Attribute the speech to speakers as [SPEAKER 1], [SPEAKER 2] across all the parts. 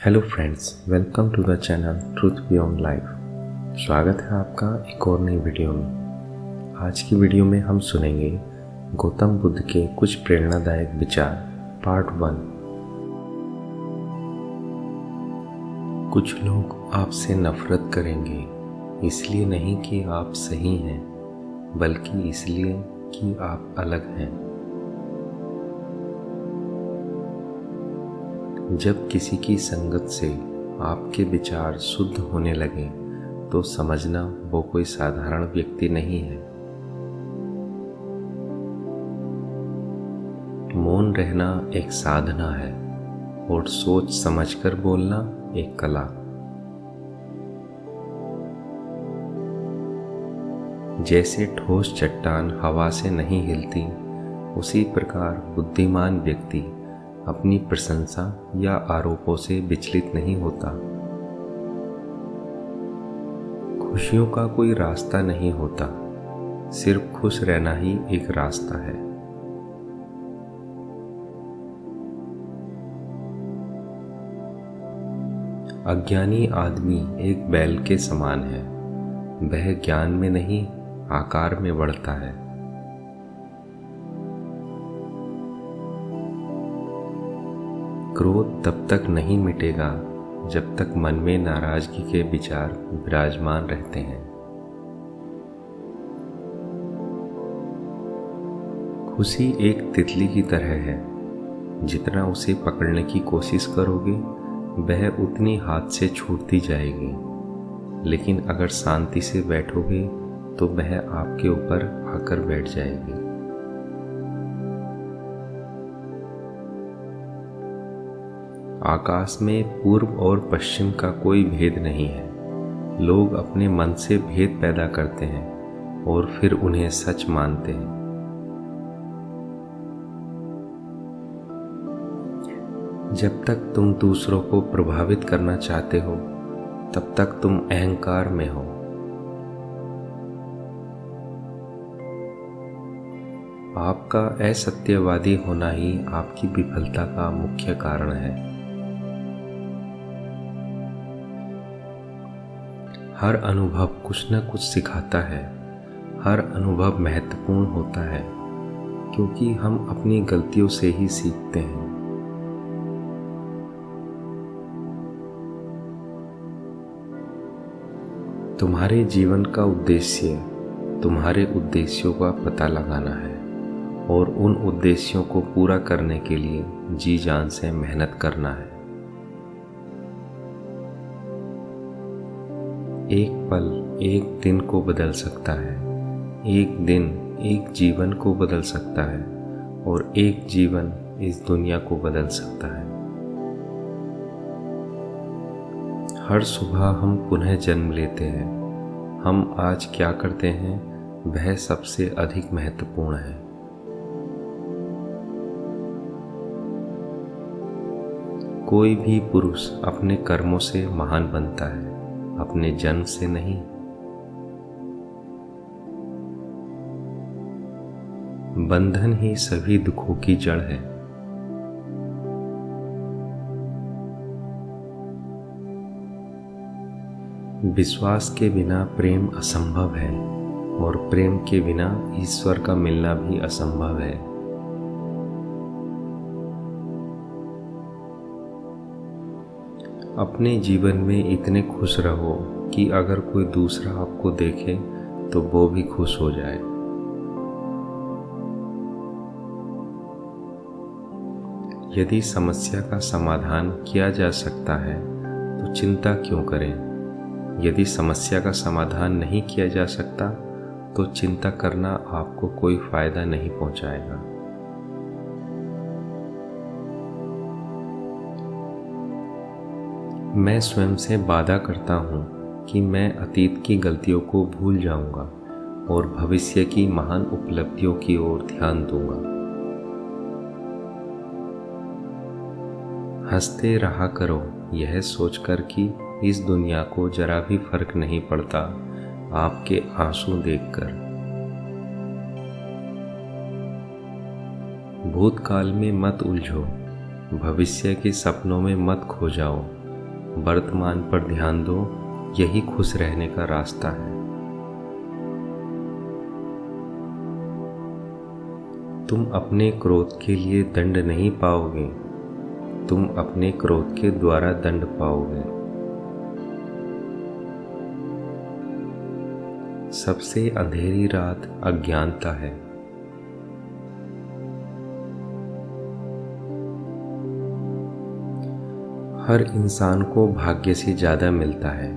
[SPEAKER 1] Hello friends, welcome to the channel truth beyond life. स्वागत है आपका एक और नई वीडियो में। आज की वीडियो में हम सुनेंगे गौतम बुद्ध के कुछ प्रेरणादायक विचार पार्ट 1। कुछ लोग आपसे नफरत करेंगे, इसलिए नहीं कि आप सही हैं, बल्कि इसलिए कि आप अलग हैं। जब किसी की संगत से आपके विचार शुद्ध होने लगे तो समझना वो कोई साधारण व्यक्ति नहीं है। मौन रहना एक साधना है और सोच समझकर बोलना एक कला। जैसे ठोस चट्टान हवा से नहीं हिलती, उसी प्रकार बुद्धिमान व्यक्ति अपनी प्रशंसा या आरोपों से विचलित नहीं होता। खुशियों का कोई रास्ता नहीं होता, सिर्फ खुश रहना ही एक रास्ता है। अज्ञानी आदमी एक बैल के समान है, वह ज्ञान में नहीं आकार में बढ़ता है। क्रोध तब तक नहीं मिटेगा जब तक मन में नाराजगी के विचार विराजमान रहते हैं। खुशी एक तितली की तरह है, जितना उसे पकड़ने की कोशिश करोगे वह उतनी हाथ से छूटती जाएगी, लेकिन अगर शांति से बैठोगे तो वह आपके ऊपर आकर बैठ जाएगी। आकाश में पूर्व और पश्चिम का कोई भेद नहीं है। लोग अपने मन से भेद पैदा करते हैं और फिर उन्हें सच मानते हैं। जब तक तुम दूसरों को प्रभावित करना चाहते हो, तब तक तुम अहंकार में हो। आपका असत्यवादी होना ही आपकी विफलता का मुख्य कारण है। हर अनुभव कुछ न कुछ सिखाता है। हर अनुभव महत्वपूर्ण होता है, क्योंकि हम अपनी गलतियों से ही सीखते हैं। तुम्हारे जीवन का उद्देश्य तुम्हारे उद्देश्यों का पता लगाना है और उन उद्देश्यों को पूरा करने के लिए जी जान से मेहनत करना है। एक पल एक दिन को बदल सकता है, एक दिन एक जीवन को बदल सकता है और एक जीवन इस दुनिया को बदल सकता है। हर सुबह हम पुनः जन्म लेते हैं। हम आज क्या करते हैं वह सबसे अधिक महत्वपूर्ण है। कोई भी पुरुष अपने कर्मों से महान बनता है, अपने जन्म से नहीं। बंधन ही सभी दुखों की जड़ है। विश्वास के बिना प्रेम असंभव है और प्रेम के बिना ईश्वर का मिलना भी असंभव है। अपने जीवन में इतने खुश रहो कि अगर कोई दूसरा आपको देखे तो वो भी खुश हो जाए। यदि समस्या का समाधान किया जा सकता है तो चिंता क्यों करें? यदि समस्या का समाधान नहीं किया जा सकता तो चिंता करना आपको कोई फायदा नहीं पहुंचाएगा। मैं स्वयं से वादा करता हूँ कि मैं अतीत की गलतियों को भूल जाऊंगा और भविष्य की महान उपलब्धियों की ओर ध्यान दूंगा। हंसते रहा करो, यह सोचकर कि इस दुनिया को जरा भी फर्क नहीं पड़ता आपके आंसू देखकर। भूतकाल में मत उलझो, भविष्य के सपनों में मत खो जाओ, वर्तमान पर ध्यान दो, यही खुश रहने का रास्ता है। तुम अपने क्रोध के लिए दंड नहीं पाओगे, तुम अपने क्रोध के द्वारा दंड पाओगे। सबसे अंधेरी रात अज्ञानता है। हर इंसान को भाग्य से ज़्यादा मिलता है।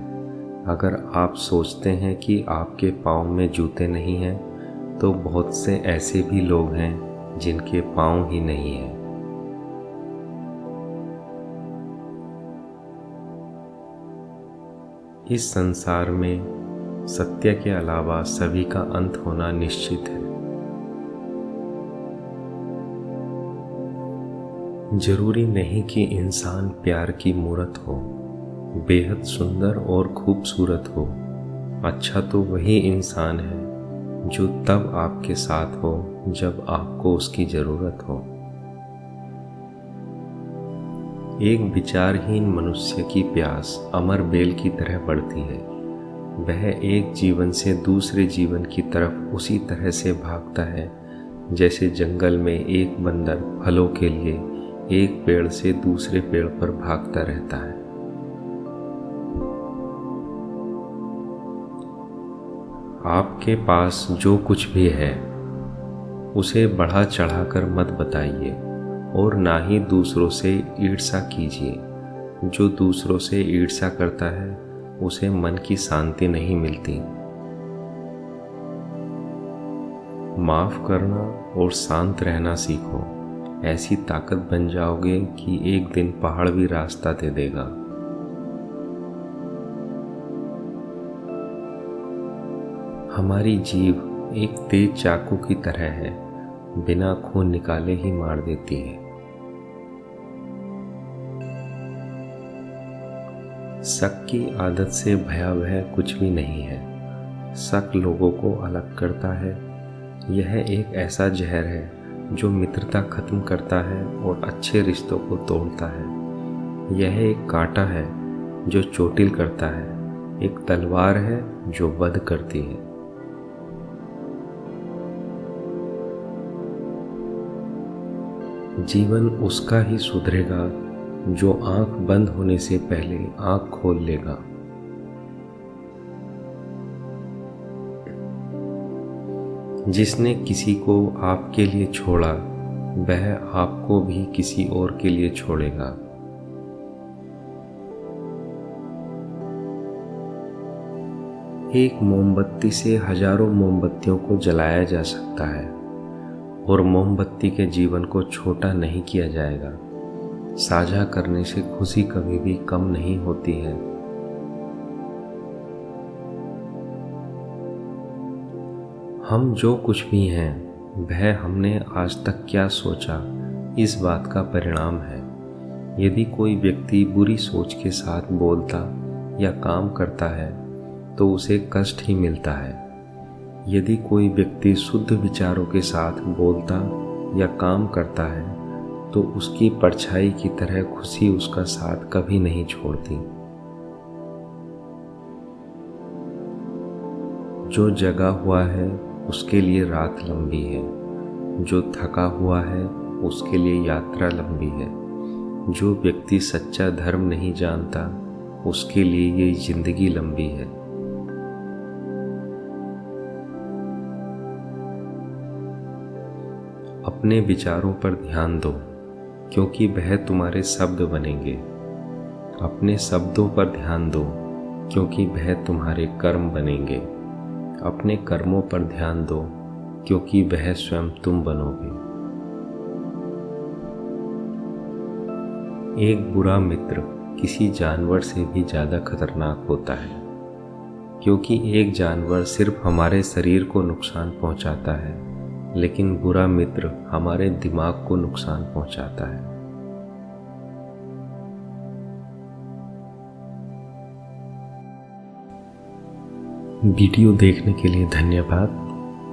[SPEAKER 1] अगर आप सोचते हैं कि आपके पाँव में जूते नहीं हैं, तो बहुत से ऐसे भी लोग हैं जिनके पाँव ही नहीं हैं। इस संसार में सत्य के अलावा सभी का अंत होना निश्चित है। जरूरी नहीं कि इंसान प्यार की मूरत हो, बेहद सुंदर और खूबसूरत हो। अच्छा तो वही इंसान है जो तब आपके साथ हो जब आपको उसकी ज़रूरत हो। एक विचारहीन मनुष्य की प्यास अमर बेल की तरह बढ़ती है। वह एक जीवन से दूसरे जीवन की तरफ उसी तरह से भागता है जैसे जंगल में एक बंदर फलों के लिए एक पेड़ से दूसरे पेड़ पर भागता रहता है। आपके पास जो कुछ भी है उसे बढ़ा चढ़ाकर मत बताइए और ना ही दूसरों से ईर्ष्या कीजिए। जो दूसरों से ईर्ष्या करता है उसे मन की शांति नहीं मिलती। माफ करना और शांत रहना सीखो। ऐसी ताकत बन जाओगे कि एक दिन पहाड़ भी रास्ता दे देगा। हमारी जीभ एक तेज चाकू की तरह है, बिना खून निकाले ही मार देती है। शक की आदत से भयावह कुछ भी नहीं है। शक लोगों को अलग करता है। यह एक ऐसा जहर है जो मित्रता खत्म करता है और अच्छे रिश्तों को तोड़ता है। यह एक कांटा है जो चोटिल करता है, एक तलवार है जो वध करती है। जीवन उसका ही सुधरेगा जो आंख बंद होने से पहले आंख खोल लेगा। जिसने किसी को आपके लिए छोड़ा, वह आपको भी किसी और के लिए छोड़ेगा। एक मोमबत्ती से हजारों मोमबत्तियों को जलाया जा सकता है और मोमबत्ती के जीवन को छोटा नहीं किया जाएगा। साझा करने से खुशी कभी भी कम नहीं होती है। हम जो कुछ भी हैं वह हमने आज तक क्या सोचा, इस बात का परिणाम है। यदि कोई व्यक्ति बुरी सोच के साथ बोलता या काम करता है तो उसे कष्ट ही मिलता है। यदि कोई व्यक्ति शुद्ध विचारों के साथ बोलता या काम करता है तो उसकी परछाई की तरह खुशी उसका साथ कभी नहीं छोड़ती। जो जगा हुआ है उसके लिए रात लंबी है, जो थका हुआ है उसके लिए यात्रा लंबी है। जो व्यक्ति सच्चा धर्म नहीं जानता उसके लिए ये जिंदगी लंबी है। अपने विचारों पर ध्यान दो क्योंकि वह तुम्हारे शब्द बनेंगे। अपने शब्दों पर ध्यान दो क्योंकि वह तुम्हारे कर्म बनेंगे। अपने कर्मों पर ध्यान दो क्योंकि वह स्वयं तुम बनोगे। एक बुरा मित्र किसी जानवर से भी ज़्यादा खतरनाक होता है क्योंकि एक जानवर सिर्फ हमारे शरीर को नुकसान पहुंचाता है, लेकिन बुरा मित्र हमारे दिमाग को नुकसान पहुंचाता है। वीडियो देखने के लिए धन्यवाद।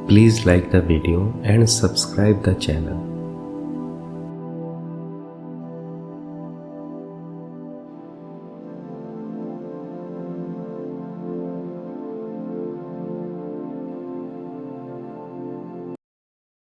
[SPEAKER 1] Please like the video and subscribe the channel.